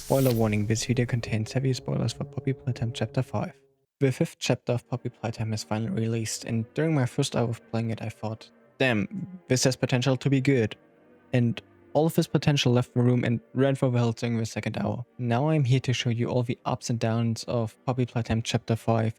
Spoiler warning, this video contains heavy spoilers for Poppy Playtime Chapter 5. The 5th chapter of Poppy Playtime is finally released, and during my first hour of playing it I thought, damn, this has potential to be good. And all of this potential left the room and ran for the hills during the second hour. Now I'm here to show you all the ups and downs of Poppy Playtime Chapter 5.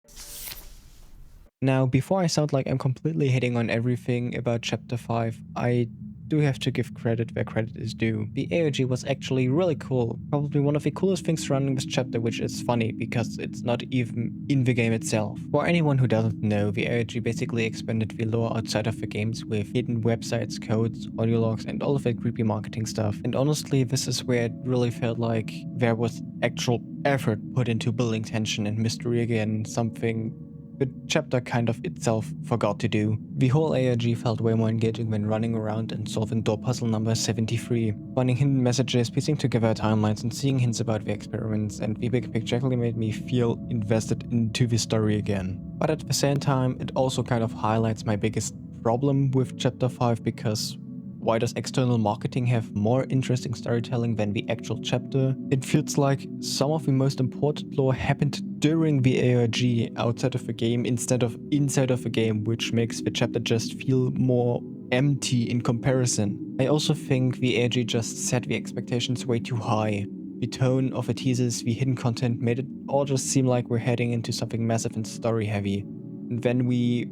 Now, before I sound like I'm completely hating on everything about Chapter 5, I do have to give credit where credit is due. The AOG was actually really cool, probably one of the coolest things surrounding this chapter, which is funny because it's not even in the game itself. For anyone who doesn't know, the AOG basically expanded the lore outside of the games with hidden websites, codes, audio logs, and all of that creepy marketing stuff. And honestly, this is where it really felt like there was actual effort put into building tension and mystery again, something the chapter kind of itself forgot to do. The whole ARG felt way more engaging when running around and solving door puzzle number 73. Finding hidden messages, piecing together timelines, and seeing hints about the experiments and the big picture actually made me feel invested into the story again. But at the same time, it also kind of highlights my biggest problem with Chapter 5 because why does external marketing have more interesting storytelling than the actual chapter? It feels like some of the most important lore happened during the ARG outside of the game instead of inside of the game, which makes the chapter just feel more empty in comparison. I also think the ARG just set the expectations way too high. The tone of the teasers, the hidden content made it all just seem like we're heading into something massive and story heavy. And then we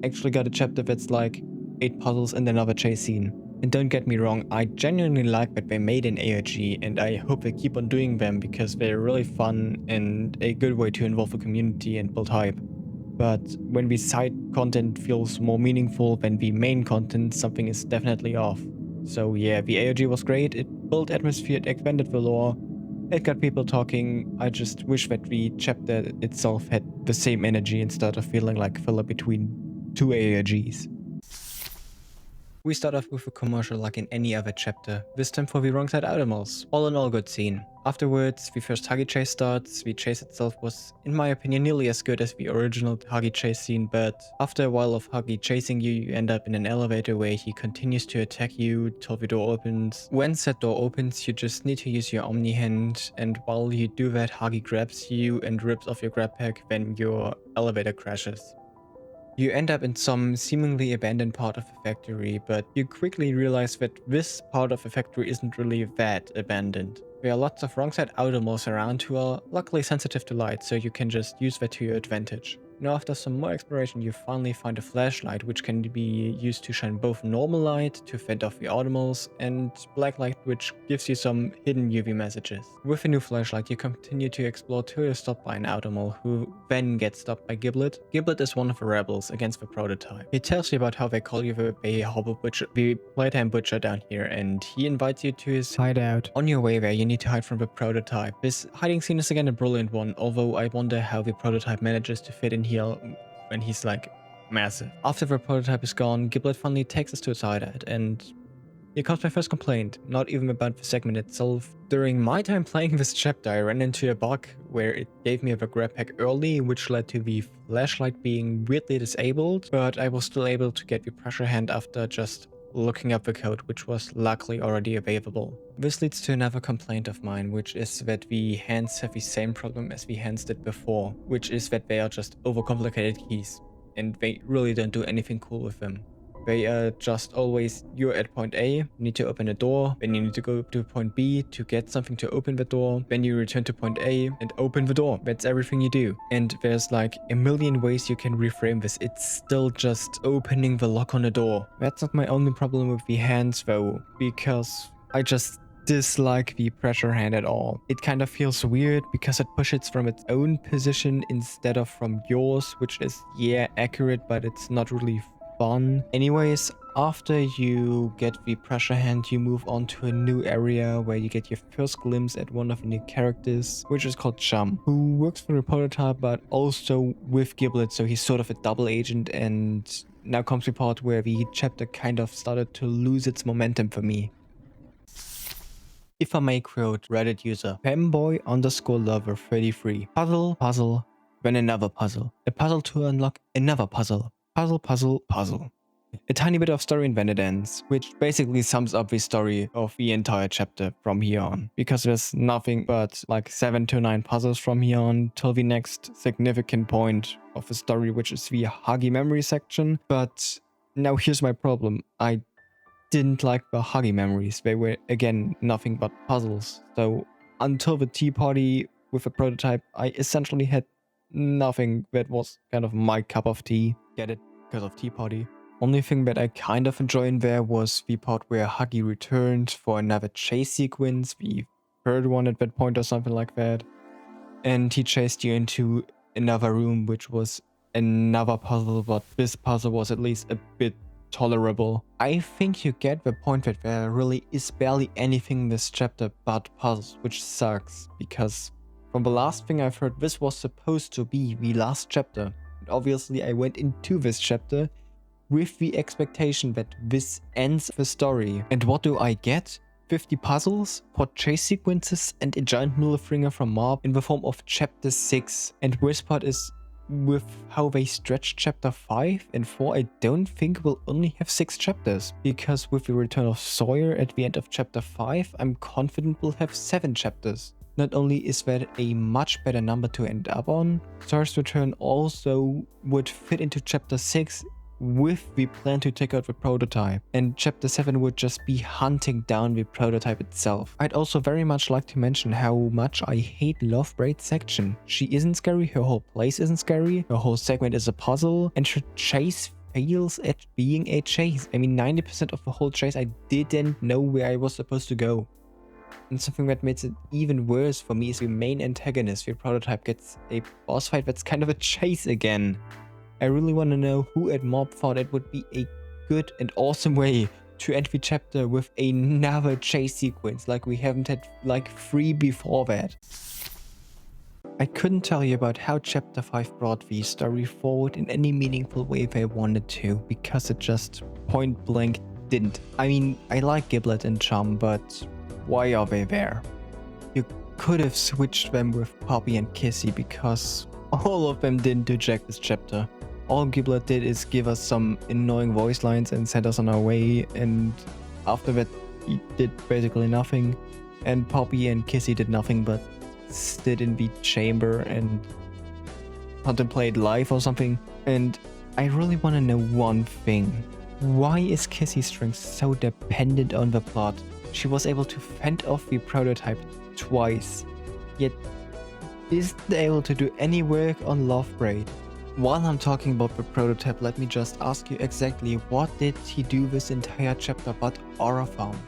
actually got a chapter that's like 8 puzzles and another chase scene. And don't get me wrong, I genuinely like that they made an ARG and I hope they keep on doing them because they're really fun and a good way to involve the community and build hype. But when the side content feels more meaningful than the main content, something is definitely off. So yeah, the ARG was great, it built atmosphere, it expanded the lore, it got people talking. I just wish that the chapter itself had the same energy instead of feeling like filler between 2 ARGs. We start off with a commercial like in any other chapter, this time for the wrong side animals. All in all, good scene. Afterwards, the first Huggy chase starts. The chase itself was, in my opinion, nearly as good as the original Huggy chase scene, but after a while of Huggy chasing you, you end up in an elevator where he continues to attack you till the door opens. When said door opens, you just need to use your Omni hand, and while you do that, Huggy grabs you and rips off your grab pack when your elevator crashes. You end up in some seemingly abandoned part of the factory, but you quickly realize that this part of the factory isn't really that abandoned. There are lots of wrong side outlaws around who are luckily sensitive to light, so you can just use that to your advantage. Now after some more exploration, you finally find a flashlight which can be used to shine both normal light to fend off the animals and black light which gives you some hidden UV messages. With a new flashlight you continue to explore till you're stopped by an animal who then gets stopped by Giblet. Giblet is one of the rebels against the prototype. He tells you about how they call you the Playtime Butcher down here, and he invites you to his hideout. On your way there you need to hide from the prototype. This hiding scene is again a brilliant one, although I wonder how the prototype manages to fit in here when he's like massive. After the prototype is gone, Giblet finally takes us to its hideout, and here comes my first complaint, not even about the segment itself. During my time playing this chapter, I ran into a bug where it gave me the grab pack early, which led to the flashlight being weirdly disabled, but I was still able to get the pressure hand after just looking up the code, which was luckily already available. This leads to another complaint of mine, which is that the hands have the same problem as the hands did before, which is that they are just overcomplicated keys, and they really don't do anything cool with them. They are just always, you're at point A, you need to open a door, then you need to go to point B to get something to open the door, then you return to point A and open the door. That's everything you do. And there's like a million ways you can reframe this. It's still just opening the lock on the door. That's not my only problem with the hands though, because I just dislike the pressure hand at all. It kind of feels weird because it pushes from its own position instead of from yours, which is, yeah, accurate, but it's not really fun. Anyways, after you get the pressure hand, you move on to a new area where you get your first glimpse at one of the new characters, which is called Chum, who works for the prototype but also with Giblet, so he's sort of a double agent. And now comes the part where the chapter kind of started to lose its momentum for me. If I may quote Reddit user femboy_lover33, puzzle, then another puzzle, a puzzle to unlock another puzzle, puzzle. A tiny bit of story and then it ends, which basically sums up the story of the entire chapter from here on, because there's nothing but like 7 to 9 puzzles from here on till the next significant point of the story, which is the Huggy memory section. But now here's my problem. I didn't like the Huggy memories. They were, again, nothing but puzzles. So until the tea party with a prototype, I essentially had nothing that was kind of my cup of tea. Get it? Because of tea party. Only thing that I kind of enjoyed in there was the part where Huggy returned for another chase sequence, the third one at that point or something like that. And he chased you into another room, which was another puzzle, but this puzzle was at least a bit tolerable. I think you get the point that there really is barely anything in this chapter but puzzles, which sucks, because from the last thing I've heard, this was supposed to be the last chapter. And obviously I went into this chapter with the expectation that this ends the story. And what do I get? 50 puzzles, 4 chase sequences, and a giant middle finger from Mob in the form of chapter 6. And worst part is, with how they stretch chapter 5 and 4, I don't think we'll only have 6 chapters. Because with the return of Sawyer at the end of chapter 5, I'm confident we'll have 7 chapters. Not only is that a much better number to end up on, Sawyer's return also would fit into chapter 6 with the plan to take out the prototype, and chapter 7 would just be hunting down the prototype itself. I'd also very much like to mention how much I hate Love Braid's section. She isn't scary, her whole place isn't scary, her whole segment is a puzzle, and her chase fails at being a chase. I mean, 90% of the whole chase I didn't know where I was supposed to go. And something that makes it even worse for me is the main antagonist. The prototype gets a boss fight that's kind of a chase again. I really want to know who at Mob thought it would be a good and awesome way to end the chapter with another chase sequence like we haven't had like 3 before that. I couldn't tell you about how chapter 5 brought the story forward in any meaningful way they wanted to, because it just point blank didn't. I mean, I like Giblet and Chum, but why are they there? You could have switched them with Poppy and Kissy, because all of them didn't do jack this chapter. All Giblet did is give us some annoying voice lines and send us on our way, and after that he did basically nothing. And Poppy and Kissy did nothing but sit in the chamber and contemplate life or something. And I really want to know one thing. Why is Kissy's strength so dependent on the plot? She was able to fend off the prototype twice, yet isn't able to do any work on Love Braid. While I'm talking about the prototype, let me just ask you exactly what did he do this entire chapter but Aura Farm?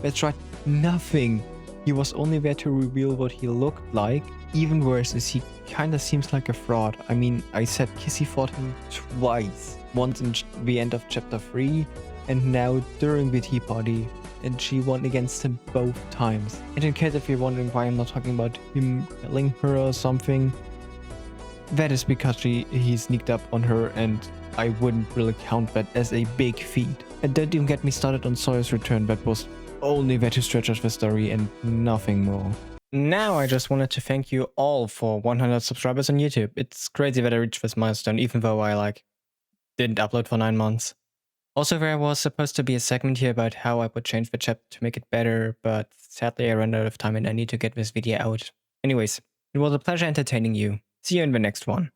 That's right, nothing. He was only there to reveal what he looked like. Even worse is he kinda seems like a fraud. I mean, I said Kissy fought him twice. Once in the end of chapter 3 and now during the tea party. And she won against him both times. And in case if you're wondering why I'm not talking about him killing her or something, that is because he sneaked up on her, and I wouldn't really count that as a big feat. And don't even get me started on Sawyer's return, that was only there to stretch out the story and nothing more. Now I just wanted to thank you all for 100 subscribers on YouTube. It's crazy that I reached this milestone, even though I didn't upload for 9 months. Also, there was supposed to be a segment here about how I would change the chapter to make it better, but sadly I ran out of time and I need to get this video out. Anyways, it was a pleasure entertaining you. See you in the next one.